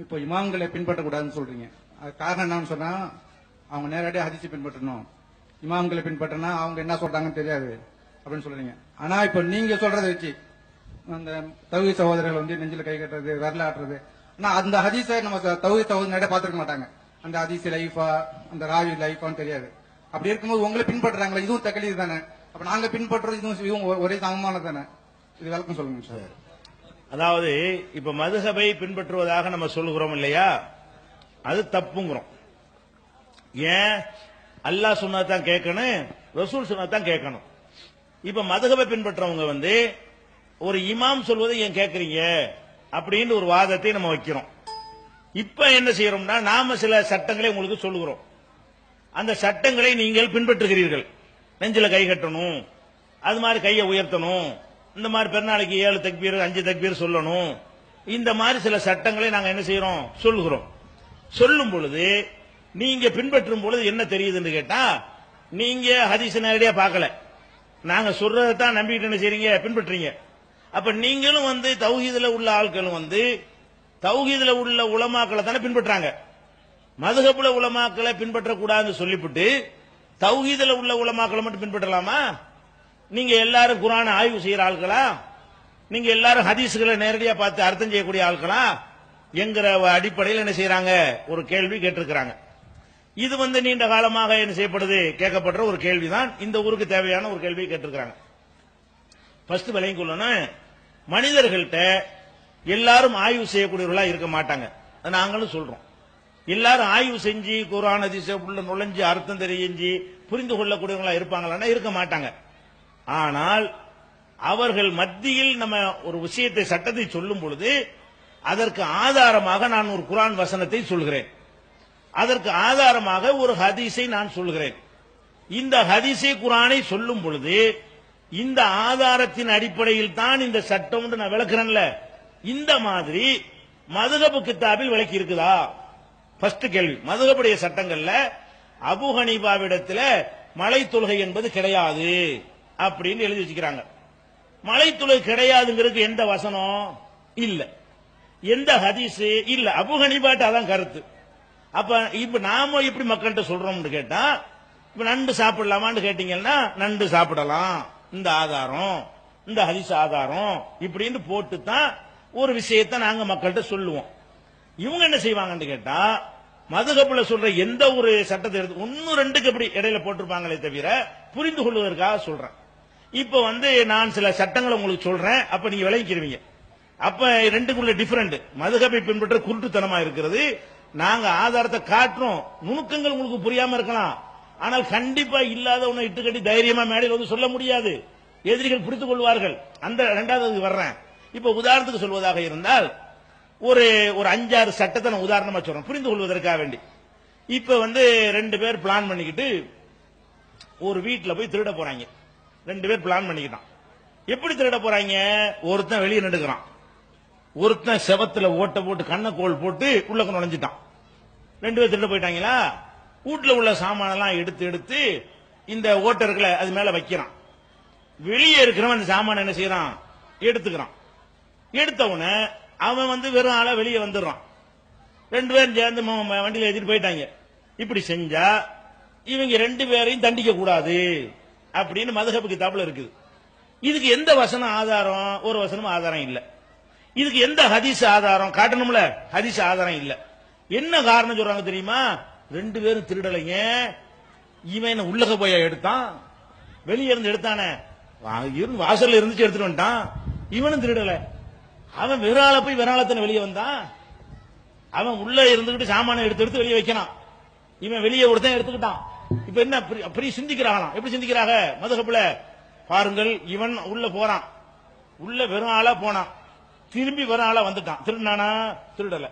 இப்போ இமாம்களை பின்பற்றக்கூடாதுன்னு சொல்றீங்க. அது காரணம் என்னன்னு சொன்னா அவங்க நேரடியாக ஹதீஸை பின்பற்றணும். இமாம்களை பின்பற்றினா அவங்க என்ன சொல்றாங்கன்னு தெரியாது அப்படின்னு சொல்றீங்க. ஆனா இப்ப நீங்க சொல்றதை வச்சு அந்த தௌஹீத் சகோதரர்கள் வந்து நெஞ்சில கை கட்டுறது, விரல ஆட்டுறது, ஆனா அந்த ஹதீஸை நம்ம தௌஹீத் சகோதரர் நேரடியாக பார்த்திருக்க மாட்டாங்க. அந்த ஹதீஸ் லைஃபா அந்த ராவி லைஃபான்னு தெரியாது. அப்படி இருக்கும்போது உங்களை பின்பற்றுறாங்களா, இதுவும் தக்கலீது தானே. அப்ப நாங்க பின்பற்றுறது இதுவும் ஒரே சமமானது தானே. இது விளக்கம் சொல்லுங்க சார். அதாவது இப்ப மதுஹபை பின்பற்றுவதாக நம்ம சொல்லுகிறோம் இல்லையா, அது தப்புங்கிறோம். ஏன்? அல்லாஹ் சொன்னதான் கேட்கணும், ரசூல் சொன்னதான் கேட்கணும். இப்ப மதுஹபை பின்பற்றவங்க வந்து ஒரு இமாம் சொல்வதை ஏன் கேட்கறீங்க அப்படின்னு ஒரு வாதத்தை நம்ம வைக்கிறோம். இப்ப என்ன செய்யறோம்னா நாம சில சட்டங்களை உங்களுக்கு சொல்லுகிறோம். அந்த சட்டங்களை நீங்கள் பின்பற்றுகிறீர்கள். நெஞ்சில கை கட்டணும், அது மாதிரி கையை உயர்த்தணும், இந்த மாதிரி பெருநாளைக்கு 7 தக்பீர் 5 தக்பீர் சொல்லணும், இந்த மாதிரி சில சட்டங்களை நாங்க என்ன செய்யறோம் சொல்லுகிறோம். சொல்லும் பொழுது நீங்க பின்பற்றும் பொழுது என்ன தெரியுதுன்னு கேட்டா, நீங்க ஹதீஸ் நேரடியா பார்க்கல, நாங்க சொல்றதான் நம்பிக்கிட்டு என்ன செய்றீங்க பின்பற்றீங்க. அப்ப நீங்களும் வந்து தௌஹீதுல உள்ள ஆட்களும் வந்து தௌஹீதுல உள்ள உலமாக்களை தானே பின்பற்றாங்க. மதுஹபுல உலமாக்களை பின்பற்றக்கூடாதுன்னு சொல்லிவிட்டு தௌஹீதுல உள்ள உலமாக்களை மட்டும் பின்பற்றலாமா? நீங்க எல்லாரும் குர்ஆனை ஆய்வு செய்யற ஆட்களா? நீங்க எல்லாரும் ஹதீஸ்களை நேரடியா பார்த்து அர்த்தம் செய்யக்கூடிய ஆட்களா என்கிற அடிப்படையில் என்ன செய்யறாங்க ஒரு கேள்வி கேட்டிருக்கிறாங்க. இது வந்து நீண்ட காலமாக என்ன செய்யப்படுது கேட்கப்படுற ஒரு கேள்விதான். இந்த ஊருக்கு தேவையான ஒரு கேள்வி கேட்டிருக்கிறாங்க. ஃபர்ஸ்ட் விளங்கி கொள்ளணும், மனிதர்கள்ட்ட எல்லாரும் ஆய்வு செய்யக்கூடியவர்களா இருக்க மாட்டாங்க. நாங்களும் சொல்றோம், எல்லாரும் ஆய்வு செஞ்சு குர்ஆன் ஹதீஸை உள்ள நுழைஞ்சு அர்த்தம் தெரிஞ்சு புரிந்து கொள்ளக்கூடியவங்களா இருப்பாங்களா? இருக்க மாட்டாங்க. ஆனால் அவர்கள் மத்தியில் நம்ம ஒரு விஷயத்தை சட்டத்தை சொல்லும் பொழுது அதற்கு ஆதாரமாக நான் ஒரு குர்ஆன் வசனத்தை சொல்கிறேன், அதற்கு ஆதாரமாக ஒரு ஹதீஸை நான் சொல்கிறேன். இந்த ஹதீஸை குர்ஆனை சொல்லும் பொழுது இந்த ஆதாரத்தின் அடிப்படையில் தான் இந்த சட்டம் நான் விளக்குறேன்ல, இந்த மாதிரி மதுஹப் கிதாபில் விளக்கி இருக்குதா? ஃபர்ஸ்ட் கேள்வி. மதுஹபுடைய சட்டங்கள்ல அபூ ஹனீஃபாவிடத்தில் மலை தொழுகை என்பது கிடையாது அப்படின்னு எழுதி வச்சுக்கிறாங்க. மலை தொழுகை கிடையாதுங்கிறதுக்கு எந்த வசனம் இல்ல, எந்த ஹதீஸ் இல்ல. அபூ ஹனீஃபாட்ட அதான் கருத்து. அப்ப இப்ப நாம எப்படி மக்கள்கிட்ட சொல்றோம்னு கேட்டா, இப்ப நண்டு சாப்பிடலாமான்னு கேட்டீங்கன்னா நண்டு சாப்பிடலாம், இந்த ஆதாரம் இந்த ஹதீஸ் ஆதாரம் இப்படின்னு போட்டு தான் ஒரு விஷயத்தை நாங்க மக்கள்கிட்ட சொல்லுவோம். இவங்க என்ன செய்வாங்கன்னு கேட்டா, மதுஹப்ல சொல்ற எந்த ஒரு சட்டத்தை எடுத்து 1-2க்கு எப்படி இடையில போட்டிருப்பாங்களே தவிர புரிந்து கொள்வதற்காக சொல்றேன். இப்ப வந்து நான் சில சட்டங்களை உங்களுக்கு சொல்றேன், அப்ப நீங்க விளங்கிக்கிறீங்க. அப்ப ரெண்டுக்குள்ள டிஃபரெண்ட். மதுஹபை பின்பற்ற குருட்டுத்தனமா இருக்கிறது. நாங்க ஆதாரத்தை காட்டுறோம், நுணுக்கங்கள் உங்களுக்கு புரியாம இருக்கலாம், ஆனால் கண்டிப்பா இல்லாத ஒண்ணு இட்டுக்கட்டி தைரியமா மேடையில் வந்து சொல்ல முடியாது, எதிரிகள் பிடித்துக் கொள்வார்கள். அந்த 2வது வர்றேன். இப்ப உதாரணத்துக்கு சொல்வதாக இருந்தால் ஒரு 5-6 சட்டத்தை நான் உதாரணமா சொல்றேன் புரிந்து கொள்வதற்காக வேண்டி. இப்ப வந்து 2 பேர் பிளான் பண்ணிக்கிட்டு ஒரு வீட்டுல போய் திருட போறாங்க. 2 பேர் பிளான் பண்ணிக்கிட்டான். எப்படி திருட போறாங்க? ஒருத்தன் வெளியே நின்றுக்கிறான், ஒருத்தன் செவத்துல ஓட்ட போட்டு கண்ணக்கோள் போட்டு உள்ள நுழைஞ்சிட்டான். 2 பேர் திருட போயிட்டாங்களா? வீட்டுல உள்ள சாமானெல்லாம் எடுத்து இந்த ஓட்டர்களை அது மேல வைக்கிறான். வெளியே இருக்கிறவன் அந்த சாமான என்ன செய்யறான் எடுத்துக்கிறான். எடுத்தவன அவன் வந்து வெறும் ஆளா வெளியே வந்துடுறான். 2 பேரும் சேர்ந்து வண்டியில ஏற்றிட்டு போயிட்டாங்க. இப்படி செஞ்சா இவங்க 2 பேரையும் தண்டிக்க கூடாது அப்படின்னு மதுஹப் கிதாபுல இருக்குது. இதுக்கு எந்த வசனம் ஆதாரம்? ஒரு வசனம் ஆதாரம் இல்ல. இதுக்கு எந்த ஹதீஸ் ஆதாரம் காட்டணும்ல? ஹதீஸ் ஆதாரம் இல்ல. என்ன காரணம் சொல்றாங்க தெரியுமா? 2 பேரும் திருடலைங்க, இவன் உள்ளக போய் எடுத்தான், வெளியே இருந்து எடுத்தானே, வாசல்ல இருந்துச்சு எடுத்துட்டு வந்துட்டான், இவனும் திருடல, அவன் வெறால போய் வெறாலத்தனை வெளியே வந்தான், அவன் உள்ள இருந்துகிட்டு சாமான எடுத்து வெளியே வைக்கிறான், இவன் வெளியே ஒருத்தன் எடுத்துக்கிட்டான். இப்ப என்ன அப்படி சிந்திக்கிறாங்களாம்? எப்படி சிந்திக்கிறாங்க மதுஹப்ல பாருங்கள், இவன் உள்ள போறான், உள்ள வெறும் ஆளா போனான், திரும்பி வெறும் ஆளா வந்துட்டான், திருடானா? திருடல.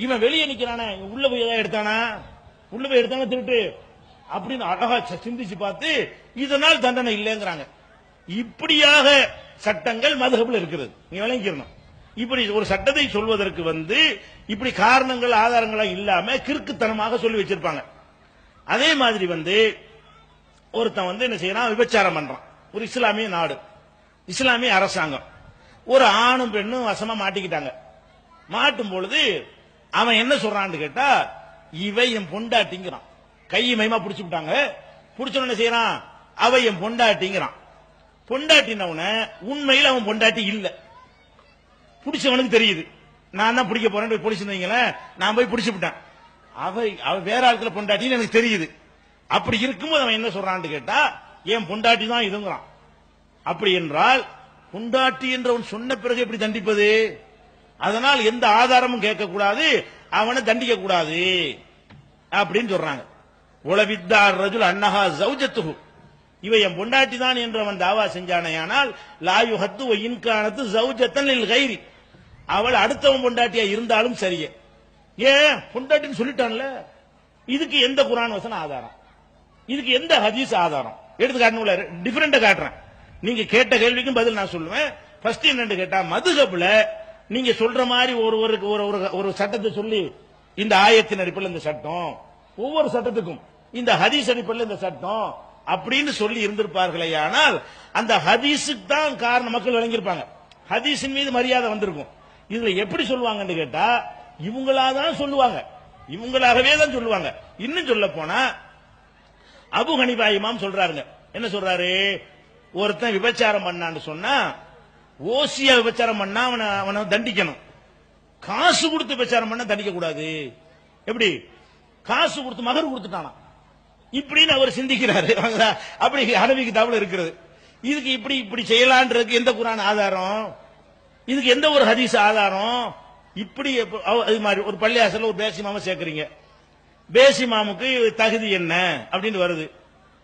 இவன் வெளியே நிக்கிறானே, உள்ள போய் ஏதாவது எடுத்தானா? உள்ள போய் எடுத்தான திருட்டு அப்படின்னு அழகா சிந்திச்சு பார்த்து இதனால் தண்டனை இல்லைங்கிறாங்க. இப்படியாக சட்டங்கள் மதுஹப்ல இருக்கிறது, நீங்க விளங்கிக்கணும். இப்படி ஒரு சட்டத்தை சொல்வதற்கு வந்து இப்படி காரணங்கள் ஆதாரங்களா இல்லாம கிறுக்குத்தனமாக சொல்லி வச்சிருப்பாங்க. அதே மாதிரி வந்து ஒருத்தன் வந்து என்ன செய்யறான், விபச்சாரம் பண்றான். ஒரு இஸ்லாமிய நாடு, இஸ்லாமிய அரசாங்கம், ஒரு ஆணும் பெண்ணும் வசமா மாட்டிக்கிட்டாங்க. மாட்டும் பொழுது அவன் என்ன சொல்றான்னு கேட்டா, இவை என் பொண்டாட்டிங்கிறான். கை மைமா புடிச்சு விட்டாங்க. புடிச்சவன என்ன செய்யறான், அவ என் பொண்டாட்டிங்கிறான். பொண்டாட்டினவன உண்மையில் அவன் பொண்டாட்டி இல்ல, புடிச்சவனுக்கு தெரியுது. நான் தான் பிடிக்க போறேன் பிடிச்சிருந்தீங்களேன், நான் போய் பிடிச்சு விட்டேன். அவ வேற ஆட்கள பொண்டாட்டின்னு எனக்கு தெரியுது. அப்படி இருக்கும்போது அவன் என்ன சொல்றான்னு கேட்டா, என் பொண்டாட்டி தான் இதுங்கிறான். அப்படி என்றால் பொண்டாட்டி என்றவன் சொன்ன பிறகு எப்படி தண்டிப்பது? அதனால் எந்த ஆதாரமும் கேட்கக்கூடாது, அவனை தண்டிக்க கூடாது அப்படின்னு சொல்றாங்க. உளவித்தார் ரஜுல் அன்னஹா ஜௌஜத்துஹு, இவை என் பொண்டாட்டி தான் என்று அவன் தாவா செஞ்சானேயானால் லாயு ஹத்து இன்கானத்து ஜௌஜத்தன் லில் கைரி, அவள் அடுத்தவன் பொண்டாட்டியா இருந்தாலும் சரியே. ஏன் பொண்டாட்டின்னு சொல்லிட்டான்ல, இதுக்கு எந்த குர்ஆன் வசனம் ஆதாரம், இதுக்கு எந்த ஹதீஸ் ஆதாரம் எடுத்து காட்டணும்ல? டிஃபரெண்டா காட்டுறேன். நீங்க கேட்ட கேள்விக்கும் பதில் நான் சொல்லுவேன். ஃபர்ஸ்ட் என்னன்னு கேட்டா, மதுஹப்ல நீங்க சொல்ற மாதிரி ஒரு சட்டத்தை சொல்லி, இந்த ஆயத்தின் அடிப்படையில் இந்த சட்டம், ஒவ்வொரு சட்டத்துக்கும் இந்த ஹதீஸ் அடிப்படையில் இந்த சட்டம் அப்படின்னு சொல்லி இருந்திருப்பார்களே, ஆனால் அந்த ஹதீஸுக்கு தான் காரணம் மக்கள் வழங்கியிருப்பாங்க, ஹதீஸின் மீது மரியாதை வந்திருக்கும். இதுல எப்படி சொல்லுவாங்கன்னு கேட்டா, இவங்களாதான் சொல்லுவாங்க, இவங்களாகவே தான் சொல்லுவாங்க. இன்னும் சொல்ல போனா அபு ஹனீஃபா இமாம் சொல்றாருங்க. என்ன சொல்றாரு, ஒருத்தன் விபச்சாரம் பண்ணான்னு சொன்னா, ஓசியா விபச்சாரம் பண்ணா அவனை தண்டிக்கணும், காசு கொடுத்து விபச்சாரம் பண்ணா தண்டிக்க கூடாது. எப்படி காசு கொடுத்து மகர் கொடுத்துட்டானா இப்படின்னு அவர் சிந்திக்கிறாரு. அப்படி அரபி கிதாபுல இருக்கிறது. இதுக்கு இப்படி செய்யலான்றதுக்கு எந்த குர்ஆன் ஆதாரம், இதுக்கு எந்த ஒரு ஹதீஸ் ஆதாரம்? இப்படி அது மாதிரி ஒரு பள்ளியாசல்ல ஒரு பேசிமாம சேர்க்கிறீங்க, பேசிமாமுக்கு தகுதி என்ன அப்படின்னு வருது.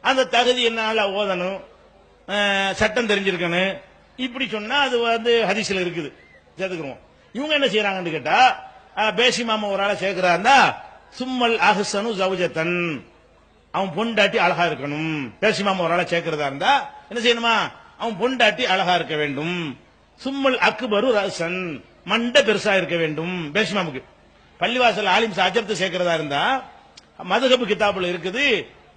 அந்த தகுதி என்ன, ஓதணும், சட்டம் தெரிஞ்சிருக்கணும், இப்படி சொன்னா அது வந்து ஹதீஸ்ல இருக்குது, சேர்த்துக்கிறோம். இவங்க என்ன செய்யறாங்கன்னு கேட்டா, பேசிமாம ஒரு ஆளை சேர்க்கிறாருந்தா சும்மல் அஹ்சனு ஜௌஜத்தன், அவன் பொண்டாட்டி அழகா இருக்கணும். பேசிமாம ஒரு ஆளை சேர்க்கிறதா இருந்தா என்ன செய்யணுமா, அவன் பொண்டாட்டி அழகா இருக்க வேண்டும். சும்மல் அக்பரு ரசன், மண்டை பெருசா இருக்க வேண்டும். பேசிமாமுக்கு பள்ளிவாசல் ஆலிம் அஜர்த்து சேர்க்கிறதா இருந்தா மதுஹப் கிதாபுல இருக்குது.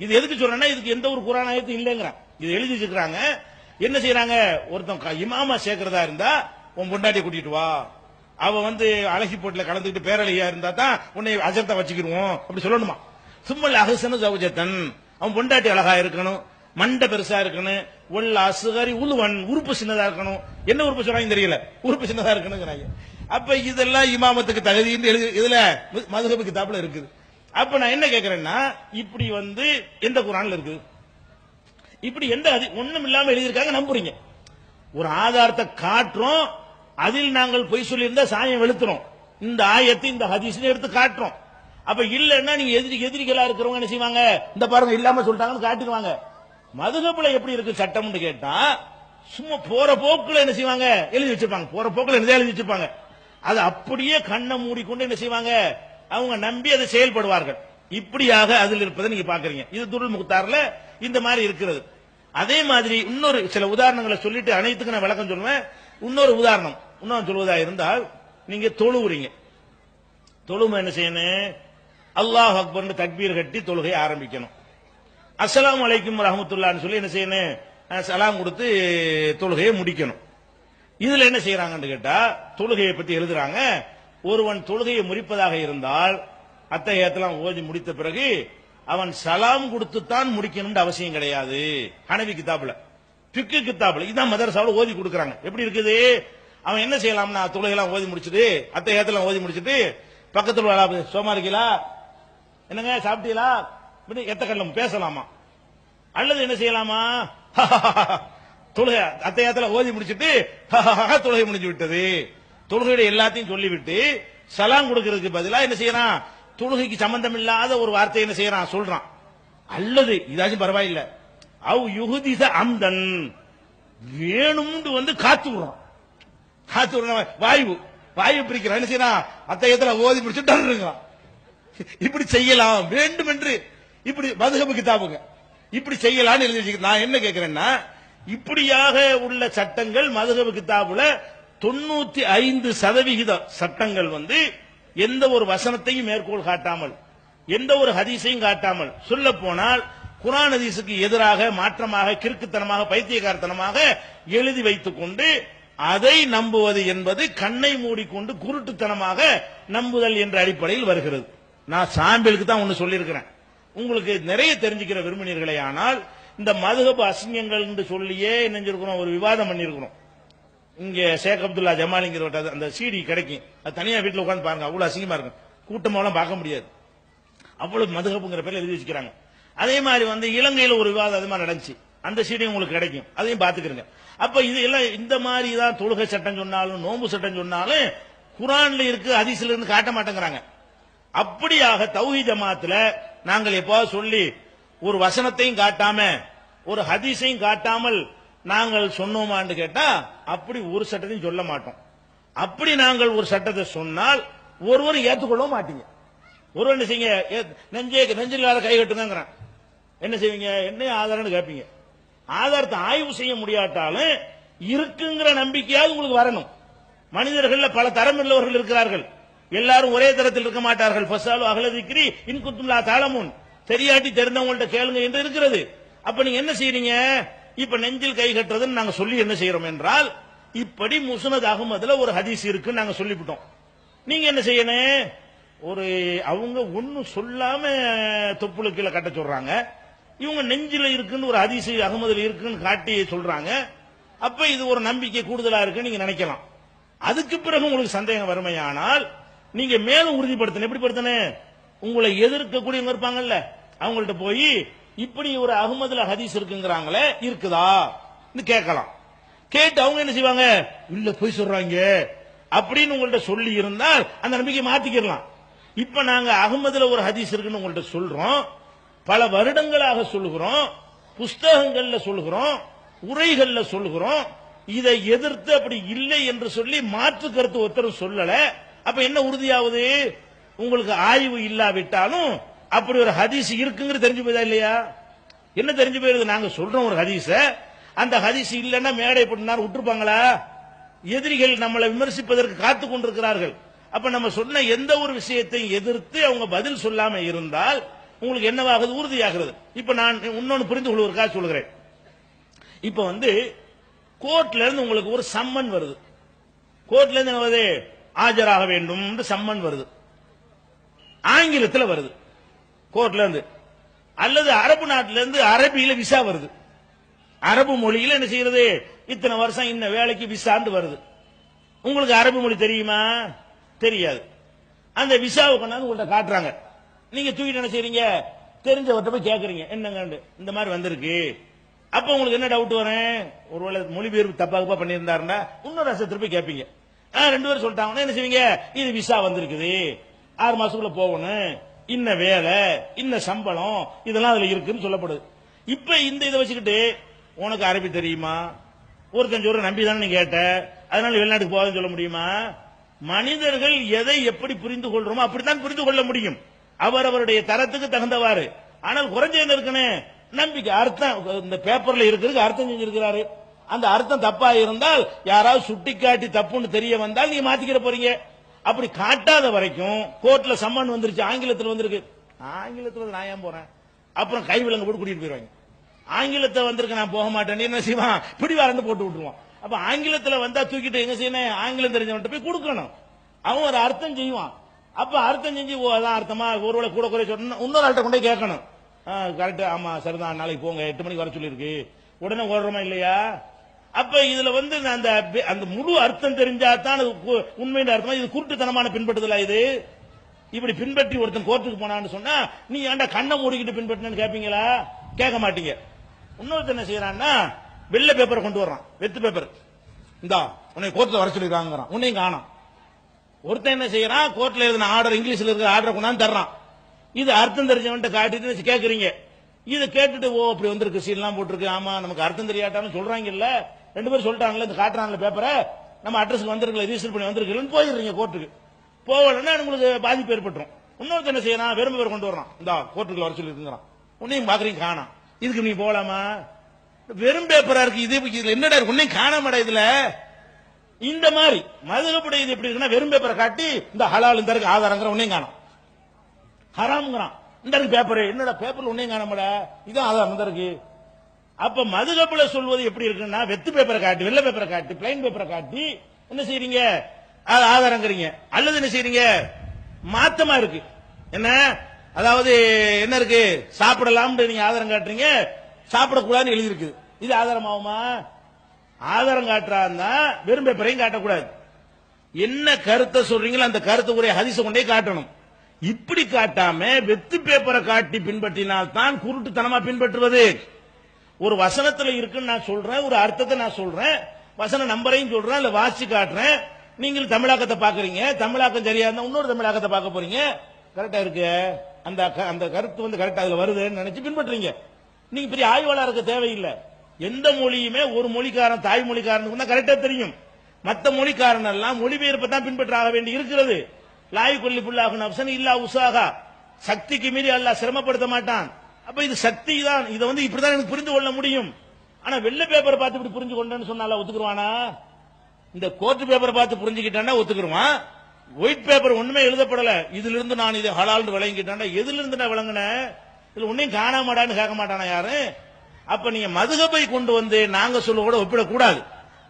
இது எதுக்கு சொல்றேன்னா, இதுக்கு எந்த ஒரு குர்ஆன் ஆயத்தும் இல்லைங்கிறான், இது எழுதி வச்சிருக்காங்க. என்ன செய்யறாங்க, ஒருத்தன் இமாமா சேர்க்கிறதா இருந்தா உன் பொண்டாட்டி கூட்டிட்டு வா, அவ வந்து அழகி போட்டில கலந்துக்கிட்டு பேரழியா இருந்தா தான் உன்னை அஜர்த்தா வச்சுக்கிடுவோம் அப்படி சொல்லணுமா. சும்மல் அஹ்சனு ஜௌஜத்தன், அவன் பொண்டாட்டி அழகா இருக்கணும், மண்டை பெருசா இருக்கணும், ஒல் அஸ்கரி உலுவன், உறுப்பு சின்னதா இருக்கணும். என்ன உறுப்பு சொல்றாங்க தெரியல, உறுப்பு சின்னதா இருக்கணுங்கிறாங்க. அப்ப இதெல்லாம் இமாமத்துக்கு தகுதி இதுல மதுஹப் கிதாபுல இருக்குது. அப்ப நான் என்ன கேட்கிறேன்னா, இப்படி வந்து எந்த குர்ஆன்ல இருக்குது, இப்படி எந்த ஒண்ணும் இல்லாம எழுதியிருக்காங்க நம்புறீங்க. ஒரு ஆதாரத்தை காட்டுறோம், அதில் நாங்கள் பொய் சொல்லி இருந்தா சாயம் வெளுத்துறோம், இந்த ஆயத்தை இந்த ஹதீஸ் எடுத்து காட்டுறோம். அப்ப இல்லன்னா நீங்க எதிரிகளா இருக்கிறவங்க என்ன செய்வாங்க, இந்த பாருங்க இல்லாம சொல்லிட்டாங்கன்னு காட்டிடுவாங்க. மதுஹப்ல எப்படி இருக்கு சட்டம்னு கேட்டா, சும்மா போற போக்குல என்ன செய்வாங்க, எழுதி வச்சிருப்பாங்க, போற போக்குல எழுதி வச்சிருப்பாங்க. அது அப்படியே கண்ணை மூடிக்கொண்டு என்ன செய்வாங்க, அவங்க நம்பி அதை செயல்படுவார்கள். இப்படியாக அதில் இருப்பதை நீங்க பாக்குறீங்க. இது துருல் முக்தார்ல இந்த மாதிரி இருக்கிறது. அதே மாதிரி இன்னொரு சில உதாரணங்களை சொல்லிட்டு அனைத்துக்கு நான் விளக்கம் சொல்லுவேன். இன்னொரு உதாரணம் இன்னும் சொல்வதா இருந்தால், நீங்க தொழுவுறீங்க, தொழுமை என்ன செய்யணும், அல்லாஹ் அக்பர்னு தக்பீர் கட்டி தொழுகை ஆரம்பிக்கணும். அஸ்ஸலாமு அலைக்கும் ரஹ்மத்துல்லாஹ்னு சொல்லி என்ன செய்யணும், சலாம் கொடுத்து தொழுகையை முடிக்கணும். இதுல என்ன செய்யறாங்கன்னு கேட்டா, தொழுகையை பத்தி எழுதுறாங்க, ஒருவன் தொழுகையை முறிப்பதாக இருந்தால் அத்தஹியாத்தெல்லாம் ஓதி முடித்த பிறகு அவன் சலாம் கொடுத்துத்தான் முடிக்கணும்னு அவசியம் கிடையாது. ஹனவி கிதாபுல, ஃபிக்கு கிதாபுல இதான் மதரசாவுல ஓதி கொடுக்கறாங்க. எப்படி இருக்குது, அவன் என்ன செய்யலாம்னா, தொழுகையெல்லாம் ஓதி முடிச்சுட்டு அத்தஹியாத்தெல்லாம் ஓதி முடிச்சுட்டு பக்கத்துல சோமா இருக்கீங்களா, என்னங்க சாப்பிட்டீங்களா, எத்த கல்லம் பேசலாமா, அல்லது என்ன செய்யலாமா, தொழுகை அத்தஹியாத்துல ஓதி முடிச்சிட்டு தொழுகை முடிஞ்சு விட்டது, தொழுகையுடைய எல்லாத்தையும் சொல்லிவிட்டு சலாம் கொடுக்கிறதுக்கு பதிலா என்ன செய்யறான், தொழுகைக்கு சம்பந்தம் இல்லாத ஒரு வார்த்தை என்ன செய்யறான் சொல்றான். அல்லது இதாச்சும் பரவாயில்லை, அவ் யுஹதிஸ அம்தன், வேணும்னு வந்து காத்து விடுறான், காத்து விடுறான், வாயு பிரிக்கிறான். என்ன செய்யறான், அத்தஹியாத்துல ஓதி முடிச்சுட்டு இருக்கான். இப்படி செய்யலாம் வேண்டும் என்று இப்படி மதுஹப் கிதாபுங்க இப்படி செய்யலாம்னு எழுதி வச்சுக்கிறேன். நான் என்ன கேட்கிறேன்னா, இப்படியாக உள்ள சட்டங்கள் மதுஹப் கிதாபுல 95% சட்டங்கள் வந்து எந்த ஒரு வசனத்தையும் மேற்கோள் காட்டாமல், எந்த ஒரு ஹதீஸையும் காட்டாமல், சொல்ல போனால் குர்ஆன் ஹதீஸுக்கு எதிராக மாற்றமாக கிறுக்குத்தனமாக பைத்தியக்காரத்தனமாக எழுதி வைத்துக் கொண்டு அதை நம்புவது என்பது கண்ணை மூடிக்கொண்டு குருட்டுத்தனமாக நம்புதல் என்ற அடிப்படையில் வருகிறது. நான் சாம்பிளுக்கு தான் ஒன்னு சொல்லியிருக்கிறேன். உங்களுக்கு நிறைய தெரிஞ்சுக்கிற விரும்பினீர்களே. ஆனால் இந்த மதுஹப் அசிங்கங்கள் என்று சொல்லியே நினைஞ்சிருக்கிறோம், ஒரு விவாதம் பண்ணியிருக்கிறோம். இங்க ஷேக் அப்துல்லா ஜமாலிங்கிற அந்த சிடி கிடைக்கும், அது தனியா வீட்டுல உட்காந்து பாருங்க, அவ்வளவு அசிங்கமா இருக்கும். கூட்டமெல்லாம் பார்க்க முடியாது, அவ்வளவு மதுஹப்ங்கிற பேர்ல எழுதி வச்சுக்கிறாங்க. அதே மாதிரி இலங்கையில ஒரு விவாதம் அது மாதிரி நடந்துச்சு, அந்த சீடி உங்களுக்கு கிடைக்கும், அதையும் பாத்துக்கிறீங்க. அப்ப இது எல்லாம் இந்த மாதிரி தான் தொழுகை சட்டம் சொன்னாலும் நோன்பு சட்டம் சொன்னாலும் குரான்ல இருக்கு, ஹதீஸ்ல இருந்து காட்ட மாட்டேங்கிறாங்க. அப்படியாக தௌஹீத் ஜமாத்துல நாங்கள் எப்பாவது சொல்லி ஒரு வசனத்தையும் காட்டாம ஒரு ஹதீஸையும் காட்டாமல் நாங்கள் சொன்னோமான்னு கேட்டா அப்படி ஒரு சட்டத்தையும் சொல்ல மாட்டோம். அப்படி நாங்கள் ஒரு சட்டத்தை சொன்னால் ஒருவரும் ஏற்றுக்கொள்ள மாட்டீங்க. ஒருவர் என்ன செய்யுங்க, நெஞ்சில்லாத கை கட்டுங்கிறான், என்ன செய்வீங்க, என்ன ஆதாரம்னு கேட்பீங்க. ஆதாரத்தை ஆய்வு செய்ய முடியாட்டாலும் இருக்குங்கிற நம்பிக்கையாவது உங்களுக்கு வரணும். மனிதர்கள் பல தரம் உள்ளவர்கள் இருக்கிறார்கள், எல்லாரும் ஒரே தரத்தில் இருக்க மாட்டார்கள். ஃபஸாலு அஹ்ல ஸிக்ரி இன் குன்தும் லா தஅலமூன், தெரியாட்டி தெரிந்தவங்கள்ட்ட கேளுங்க என்று இருக்கிறது. அப்ப நீங்க என்ன செய்றீங்க, இப்ப நெஞ்சில் கை கட்டுறதுன்னு நாங்க சொல்லி என்ன செய்யறோம் என்றால், இப்படி முஸ்னத் அஹ்மதுல ஒரு ஹதீஸ் இருக்குன்னு நாங்க சொல்லிவிட்டோம். நீங்க என்ன செய்யணும், ஒரு அவங்க ஒன்னும் சொல்லாம தொப்புளு கீழே கட்ட சொல்றாங்க, இவங்க நெஞ்சில இருக்குன்னு ஒரு ஹதீஸ் அஹ்மதுல இருக்குன்னு காட்டி சொல்றாங்க. அப்ப இது ஒரு நம்பிக்கை கூடுதலா இருக்குன்னு நீங்க நினைக்கலாம். அதுக்கு பிறகு உங்களுக்கு சந்தேகம் வறுமையானால் நீங்க மேலும் உறுதிப்படுத்தணும். எப்படி படுத்தணும், உங்களை எதிர்க்கக்கூடியவங்க இருப்பாங்கல்ல, அவங்கள்ட்ட போய் இப்படி ஒரு அஹ்மதுல ஹதீஸ் இருக்குங்கிறாங்களே, இருக்குதா கேட்கலாம். கேட்டு அவங்க என்ன செய்வாங்க, இல்ல போய் சொல்றாங்க அப்படின்னு உங்கள்ட்ட சொல்லி இருந்தால் அந்த நம்பிக்கை மாத்திக்கலாம். இப்ப நாங்க அஹ்மதுல ஒரு ஹதீஸ் இருக்குன்னு உங்கள்ட்ட சொல்றோம், பல வருடங்களாக சொல்லுகிறோம், புஸ்தகங்கள்ல சொல்லுகிறோம், உரைகள்ல சொல்லுகிறோம். இதை எதிர்த்து அப்படி இல்லை என்று சொல்லி மாற்று கருத்து ஒருத்தர் சொல்லல. அப்ப என்ன உறுதியாவது, உங்களுக்கு ஆய்வு இல்லாவிட்டாலும் அப்படி ஒரு ஹதீஸ் இருக்குங்கிறது தெரிஞ்சு போயதா இல்லையா? என்ன தெரிஞ்சு போயிருது, நாங்க சொல்றோம் ஒரு ஹதீஸ, அந்த ஹதீஸ் இல்லைன்னா மேடை போட்டு விட்டுருப்பாங்களா? எதிரிகள் நம்மளை விமர்சிப்பதற்கு காத்து கொண்டிருக்கிறார்கள். அப்ப நம்ம சொன்ன எந்த ஒரு விஷயத்தையும் எதிர்த்து அவங்க பதில் சொல்லாம இருந்தால் உங்களுக்கு என்னவாகுது, உறுதியாகிறது. இப்ப நான் இன்னொன்னு புரிந்து கொள்வதற்காக சொல்கிறேன். இப்ப கோர்ட்ல இருந்து உங்களுக்கு ஒரு சம்மன் வருது, கோர்ட்ல இருந்து என்ன வருது, ஆஜராக வேண்டும் என்று சம்மன் வருது, ஆங்கிலத்தில் வருது கோர்ட்ல இருந்து, அல்லது அரபு நாட்டில இருந்து அரபியில விசா வருது, அரபு மொழியில என்ன செய்யறது, இத்தனை வருஷம் இந்த வேலைக்கு விசாண்டு வருது. உங்களுக்கு அரபு மொழி தெரியுமா? தெரியாது. அந்த விசாவை கொண்டாந்து உங்கள்ட்ட காட்டுறாங்க, நீங்க தூக்கிட்டு என்ன செய்றீங்க, தெரிஞ்சவர்கிட்ட போய் கேட்கறீங்க, என்னங்க இந்த மாதிரி வந்திருக்கு. அப்ப உங்களுக்கு என்ன டவுட் வரும், ஒருவேளை மொழிபெயர்ப்பு தப்பாக பண்ணியிருந்தாருன்னா இன்னொரு அரசு போய் கேட்பீங்க. ரெண்டு பேரும் சொல்லிட்டாங்கன்னா என்ன செய்வீங்க, இது விசா வந்திருக்குது, 6 மாசத்துக்குள்ள போகணும், இன்ன வேலை, இன்ன சம்பளம், இதெல்லாம் அதுல இருக்குன்னு சொல்லப்படுது. இப்ப இந்த இதை வச்சுக்கிட்டு உனக்கு அரபி தெரியுமா, ஒருத்தன் சொல்ற நம்பி தானே நீ கேட்ட, அதனால வெளிநாட்டுக்கு போகாதுன்னு சொல்ல முடியுமா? மனிதர்கள் எதை எப்படி புரிந்து கொள்றோமோ அப்படித்தான் புரிந்து கொள்ள முடியும், அவரவருடைய தரத்துக்கு தகுந்தவாறு. ஆனால் குறைஞ்ச இருக்குன்னு நம்பிக்கை, அர்த்தம் இந்த பேப்பர்ல இருக்கிறதுக்கு அர்த்தம் செஞ்சிருக்கிறாரு, அந்த அர்த்தம் தப்பா இருந்தால் யாராவது சுட்டிக்காட்டி தப்புன்னு தெரிய வந்தால் நீங்க மாத்திக்கிற போறீங்க. அப்படி காட்டாத வரைக்கும் கோர்ட்ல சம்மன் வந்துருச்சு, ஆங்கிலத்தில் வந்திருக்கு, ஆங்கிலத்தில் நான் ஏன் போறேன், அப்புறம் கை விலங்கு போட்டு கூட்டிட்டு போயிருவாங்க. ஆங்கிலத்தை வந்திருக்கு நான் போக மாட்டேன் என்ன செய்வான், பிடிவாரண்டு போட்டு விட்டுருவான். அப்ப ஆங்கிலத்தில் வந்தா தூக்கிட்டு எங்க செய்யணும், ஆங்கிலம் தெரிஞ்சவன்ட்டு போய் கொடுக்கணும், அவன் ஒரு அர்த்தம் செய்வான். அப்ப அர்த்தம் செஞ்சு அதான் அர்த்தமா, ஒருவேளை கூட குறை சொன்ன இன்னொரு ஆள்கிட்ட கொண்டே கேட்கணும், கரெக்ட், ஆமா சரிதான், நாளைக்கு போங்க 8 மணிக்கு வர சொல்லிருக்கு, உடனே ஓடுறோமா இல்லையா? அப்ப இதுல அந்த அந்த முழு அர்த்தம் தெரிஞ்சாதான் உண்மையின் அர்த்தமா, இது குருட்டுத்தனமான பின்பற்றுதலா? இது இப்படி பின்பற்றி ஒருத்தன் கோர்ட்டுக்கு போனான்னு சொன்னா நீ ஏன்டா கண்ணை மூடிக்கிட்டு பின்பற்றினு கேட்பீங்களா? கேட்க மாட்டீங்க. இன்னொருத்தர் என்ன செய்யறான்னா வெள்ளை பேப்பரை கொண்டு வர்றான், வெத்து பேப்பர், இந்தா உன்னை கோர்ட்ல வர சொல்லிருக்காங்க, உன்னையும் காணோம். ஒருத்தன் என்ன செய்யறான், கோர்ட்ல எழுதின ஆர்டர், இங்கிலீஷ்ல இருக்கிற ஆர்டர் கொண்டாந்து தர்றான், இது அர்த்தம் தெரிஞ்சவன்ட்ட காட்டிட்டு கேட்கறீங்க. இதை கேட்டுட்டு ஓ அப்படி வந்திருக்கு, சீல்லாம் போட்டிருக்கு, ஆமா நமக்கு அர்த்தம் தெரியாட்டான்னு சொல்றாங்க இல்ல, 2 பேரும் சொல்லிட்டாங்கல்ல, இந்த காட்டுறாங்கல்ல பேப்பரை, நம்ம அட்ரஸ்க்கு வந்திருக்கல, ரிஜிஸ்டர் பண்ணி வந்திருக்கலன்னு போயிடுறீங்க கோர்ட்டுக்கு. போகலன்னா உங்களுக்கு பாதிப்பு ஏற்பட்டுரும். இன்னொருத்தர் என்ன செய்யறான், வெறும் பேப்பர் கொண்டு வர்றான், இந்த கோர்ட்டுக்குள்ள வர சொல்லி இருக்கிறான், உன்னையும் பாக்குறீங்க காணாம், இதுக்கு நீ போகலாமா? வெறும் பேப்பரா இருக்கு, இது என்னடா இருக்கு, உன்னையும் காணாமடா இதுல. இந்த மாதிரி மதுகப்படை இது எப்படி இருக்குன்னா, வெறும் பேப்பரை காட்டி இந்த ஹலால் இந்த இருக்கு ஆதாரங்கிற, உன்னையும் காணும், ஹராம்ங்கிறான், இந்த இருக்கு பேப்பர், என்னடா பேப்பர்ல உன்னையும் காணாமடா, இதான் ஆதாரம் இந்த இருக்கு. அப்ப மதுகப்புல சொல்வது எப்படி இருக்குன்னா வெத்து பேப்பரை காட்டி வெள்ளை பேப்பரை காட்டி பிளைன் பேப்பரை காட்டி என்ன செய்றீங்க அது ஆதாரங்கிறீங்க அல்லது என்ன செய்றீங்க மாத்தமா இருக்கு என்ன அதாவது என்ன இருக்கு சாப்பிடலாம் நீங்க ஆதாரம் காட்டுறீங்க சாப்பிடக்கூடாதுன்னு எழுதி இருக்குது இது ஆதாரமாகுமா ஆதாரம் காட்டுறாருன்னா வெறும் பேப்பரையும் காட்டக்கூடாது என்ன கருத்தை சொல்றீங்களோ அந்த கருத்துக்குரிய ஹதீஸ கொண்டே காட்டணும் இப்படி காட்டாம வெத்து பேப்பரை காட்டி பின்பற்றினால் தான் குருட்டுத்தனமா பின்பற்றுவது ஒரு வசனத்துல இருக்குன்னு நான் சொல்றேன் ஒரு அர்த்தத்தை நான் சொல்றேன் வசன நம்பரையும் சொல்றேன் இல்ல வாசி காட்டுறேன் நீங்கள் தமிழாக்கத்தை பாக்குறீங்க தமிழாக்கம் சரியா இருந்தா இன்னொரு தமிழாக்கத்தை பார்க்க போறீங்க கரெக்டா இருக்கு அந்த அந்த கருத்து வந்து கரெக்டா அதுல வருதுன்னு நினைச்சு பின்பற்றுறீங்க நீங்க பெரிய ஆய்வாளர் இருக்க தேவையில்லை எந்த மொழியுமே ஒரு மொழிக்காரன் தாய்மொழிக்காரனுக்கு கரெக்டா தெரியும் மற்ற மொழிக்காரன் எல்லாம் மொழிபெயர்ப்பை தான் பின்பற்றாக வேண்டி இருக்கிறது லாய் கொல்லி புல்லாகும் அப்சன் இல்லா உசாகா சக்திக்கு மீறி அல்லாஹ் சிரமப்படுத்த மாட்டான் அப்ப இது சக்தி தான் இதை வந்து இப்படிதான் எனக்கு புரிந்து கொள்ள முடியும் ஆனா வெள்ளை பேப்பரை பார்த்து இப்படி புரிஞ்சு கொண்டேன்னு சொன்னால ஒத்துக்குருவானா இந்த கோர்ட் பேப்பரை பார்த்து புரிஞ்சுக்கிட்டான்னா ஒத்துக்குருவான் ஒயிட் பேப்பர் ஒண்ணுமே எழுதப்படல இதுல இருந்து நான் இதை ஹலால்னு விளங்கிட்டாண்டா எதுல இருந்து நான் விளங்கினேன் இதுல ஒன்னையும் காணாமடான்னு கேட்க மாட்டானா யாரு அப்ப நீங்க மதுகபை கொண்டு வந்து நாங்க சொல்ல கூட ஒப்பிடக்கூடாது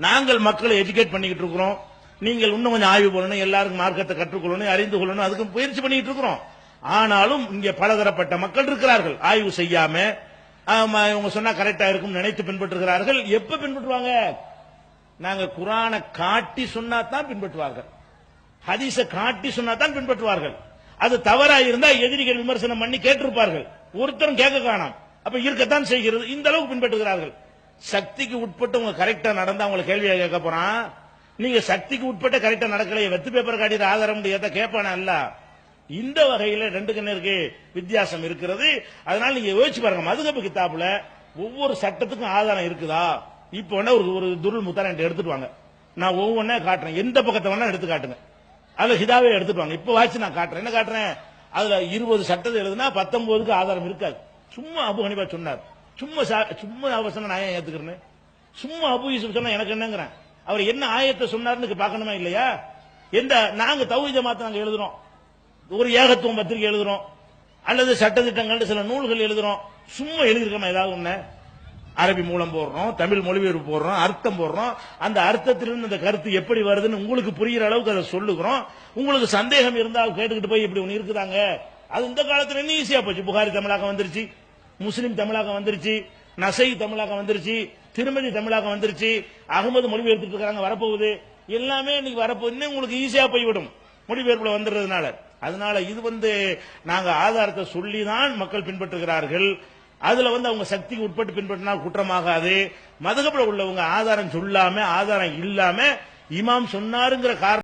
நாங்கள் மக்களை எஜுகேட் பண்ணிக்கிட்டு இருக்கிறோம் நீங்கள் இன்னும் கொஞ்சம் ஆய்வு பண்ணணும் எல்லாருக்கும் மார்க்கத்தை கற்றுக்கொள்ளணும் அறிந்து கொள்ளணும் அதுக்கு முயற்சி பண்ணிட்டு இருக்கிறோம் ஆனாலும் இங்க பலதரப்பட்ட மக்கள் இருக்கிறார்கள் ஆய்வு செய்யாம இவங்க சொன்னா கரெக்டா இருக்கும் நினைத்து பின்பற்றுகிறார்கள் எப்ப பின்பற்றுவாங்க நாங்க குரானை காட்டி சொன்னா தான் பின்பற்றுவார்கள் ஹதீஸ காட்டி சொன்னா தான் பின்பற்றுவார்கள் அது தவறா இருந்தா எதிரிகள் விமர்சனம் பண்ணி கேட்டிருப்பார்கள் ஒருத்தரும் கேட்க காணாம் அப்ப இருக்கத்தான் செய்கிறது இந்த அளவுக்கு பின்பற்றுகிறார்கள் சக்திக்கு உட்பட்டு உங்க கரெக்டா நடந்தா உங்களை கேள்வியா கேட்க போறான் நீங்க சக்திக்கு உட்பட்ட கரெக்டா நடக்கலையே வெத்து பேப்பர் காட்டிற ஆதாரம் கேட்பானா இல்ல இந்த வகையில ரெண்டு கண்ணருக்கு வித்தியாசம் இருக்கிறது அதனால நீங்க யோசிச்சு பாருங்க மதுகபு கிதாபுல ஒவ்வொரு சட்டத்துக்கும் ஆதாரம் இருக்குதா இப்ப வேணா ஒரு துருள் முத்தான எடுத்துட்டு வாங்க நான் ஒவ்வொன்னே காட்டுறேன் எந்த பக்கத்தை வேணா எடுத்து காட்டுங்க அதுல ஹிதாவே எடுத்துட்டு வாங்க இப்ப வாட்சி நான் காட்டுறேன் என்ன காட்டுறேன் அதுல 20 சட்டத்தை எழுதுனா 19க்கு ஆதாரம் இருக்காது சும்மா அபு ஹனீஃபா சொன்னார் சும்மா அவசரம் நான் ஏன் ஏத்துக்கிறேன் சும்மா அபு யூசுப் சொன்னா எனக்கு என்னங்கிறேன் அவர் என்ன ஆயத்தை சொன்னார்னு பார்க்கணுமா இல்லையா எந்த நாங்க தௌஹீத் ஜமாத் நாங்க எழுதுறோம் ஒரு ஏகத்துவம் பத்திரிகை எழுதுறோம் அல்லது சட்டத்திட்டங்கள் சில நூல்கள் எழுதுறோம் சும்மா எழுதிருக்கோமா ஏதாவது ஒண்ணு அரபி மூலம் போடுறோம் தமிழ் மொழிபெயர்ப்பு போடுறோம் அர்த்தம் போடுறோம் அந்த அர்த்தத்திலிருந்து அந்த கருத்து எப்படி வருதுன்னு உங்களுக்கு புரியுற அளவுக்கு அதை சொல்லுகிறோம் உங்களுக்கு சந்தேகம் இருந்தால் கேட்டுக்கிட்டு போய் இப்படி ஒண்ணு இருக்குதாங்க அது இந்த காலத்துல இன்னும் ஈஸியா போச்சு புகாரி தமிழாக்கம் வந்துருச்சு முஸ்லிம் தமிழாக்கம் வந்துருச்சு நசை தமிழாக்கம் வந்துருச்சு திருமதி தமிழாக்கம் வந்துருச்சு அகமது மொழிபெயர்த்துட்டு இருக்காங்க வரப்போகுது எல்லாமே இன்னைக்கு வரப்போகுது உங்களுக்கு ஈஸியா போய்விடும் மொழிபெயர்ப்புல வந்துடுறதுனால அதனால இது வந்து நாங்க ஆதாரத்தை சொல்லிதான் மக்கள் பின்பற்றுகிறார்கள் அதுல வந்து அவங்க சக்திக்கு உட்பட்டு பின்பற்றினால் குற்றமாகாது மதுகபுல உள்ளவங்க ஆதாரம் சொல்லாம ஆதாரம் இல்லாம இமாம் சொன்னாருங்கிற காரணம்